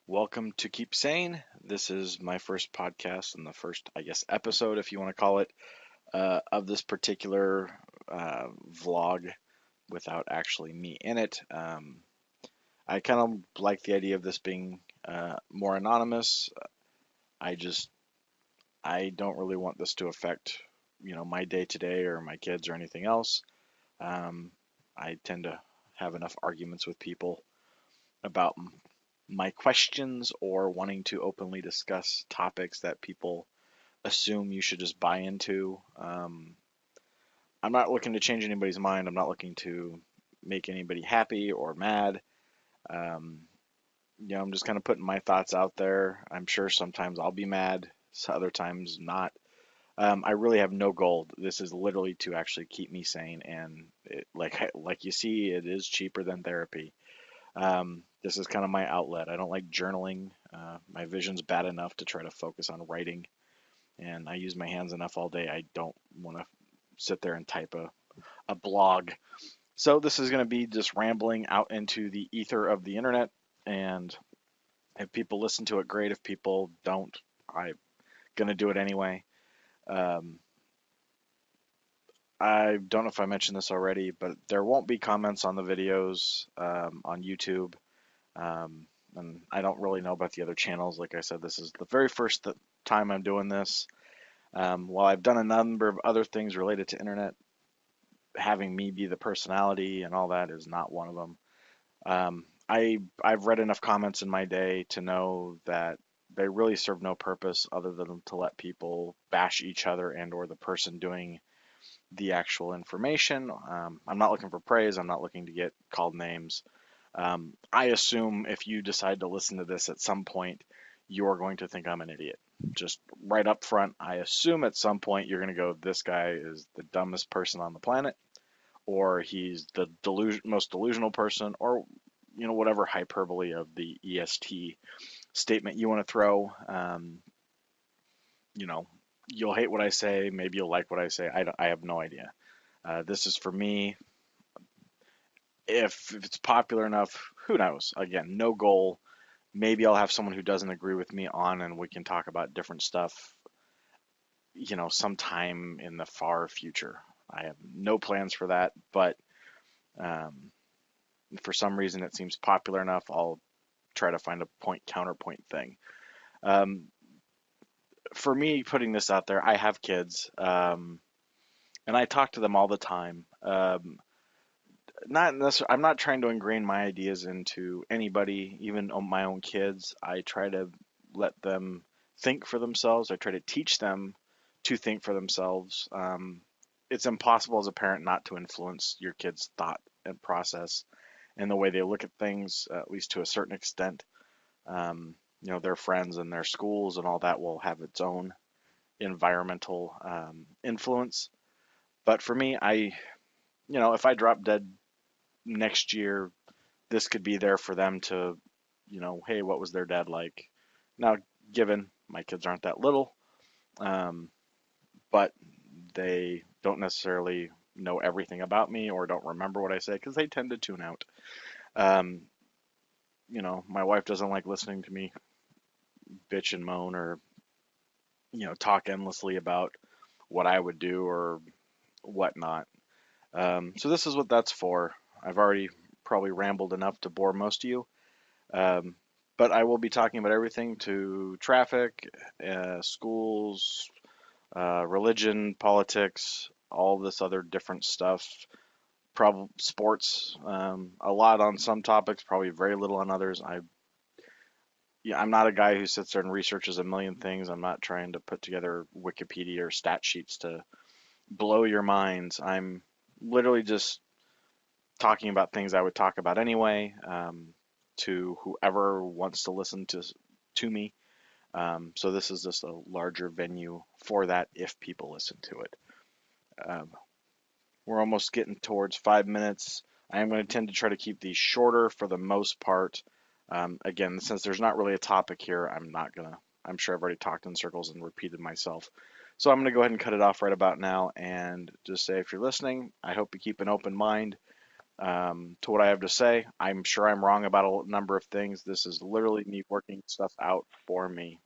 Welcome to Keep Sane. This is my first podcast and the first, episode, if you want to call it, of this particular vlog without actually me in it. I kind of like the idea of this being more anonymous. I just, I don't really want this to affect, my day to day or my kids or anything else. Um, I tend to have enough arguments with people about my questions or wanting to openly discuss topics that people assume you should just buy into. I'm not looking to change anybody's mind. I'm not looking to make anybody happy or mad. Um, I'm just kind of putting my thoughts out there. I'm sure sometimes I'll be mad, so other times not. I really have no goal. This is literally to actually keep me sane, and like you see, it is cheaper than therapy. This is kind of my outlet. I don't like journaling. My vision's bad enough to try to focus on writing, and I use my hands enough all day. I don't want to sit there and type a blog. So this is going to be just rambling out into the ether of the internet. And if people listen to it, great. If people don't, I'm going to do it anyway. Um, I don't know if I mentioned this already, but there won't be comments on the videos on YouTube. Um, and I don't really know about the other channels. Like I said, this is the very first time I'm doing this. While I've done a number of other things related to internet, having me be the personality and all that is not one of them. I've read enough comments in my day to know that they really serve no purpose other than to let people bash each other and or the person doing the actual information. I'm not looking for praise. I'm not looking to get called names. I assume if you decide to listen to this at some point, you're going to think I'm an idiot. Just right up front, I assume at some point you're going to go, this guy is the dumbest person on the planet, or he's the most delusional person, or whatever hyperbole of the EST statement you want to throw. You know, you'll hate what I say, maybe you'll like what I say. I have no idea. This is for me. If it's popular enough, who knows? Again, no goal. Maybe I'll have someone who doesn't agree with me on, and we can talk about different stuff, sometime in the far future. I have no plans for that, but um, for some reason it seems popular enough. I'll try to find a point counterpoint thing. Um, for me, putting this out there, I have kids, and I talk to them all the time. Not necessarily, I'm not trying to ingrain my ideas into anybody, even on my own kids. I try to let them think for themselves. I try to teach them to think for themselves. It's impossible as a parent not to influence your kids' thought and process and the way they look at things, at least to a certain extent. Their friends and their schools and all that will have its own environmental influence. But for me, if I drop dead next year, this could be there for them to, hey, what was their dad like? Now, given my kids aren't that little, um, but they don't necessarily know everything about me or don't remember what I say because they tend to tune out. Um, my wife doesn't like listening to me bitch and moan or, talk endlessly about what I would do or whatnot. So this is what that's for. I've already probably rambled enough to bore most of you. Um, but I will be talking about everything to traffic, schools, religion, politics, all this other different stuff. Probably sports, a lot on some topics, probably very little on others. I'm not a guy who sits there and researches a million things. I'm not trying to put together Wikipedia or stat sheets to blow your minds. I'm literally just talking about things I would talk about anyway, to whoever wants to listen to me. So this is just a larger venue for that if people listen to it. Um, we're almost getting towards 5 minutes. I am going to tend to try to keep these shorter for the most part. Again, since there's not really a topic here, I'm sure I've already talked in circles and repeated myself. So I'm going to go ahead and cut it off right about now and just say if you're listening, I hope you keep an open mind. to what I have to say. I'm sure I'm wrong about a number of things. This is literally me working stuff out for me.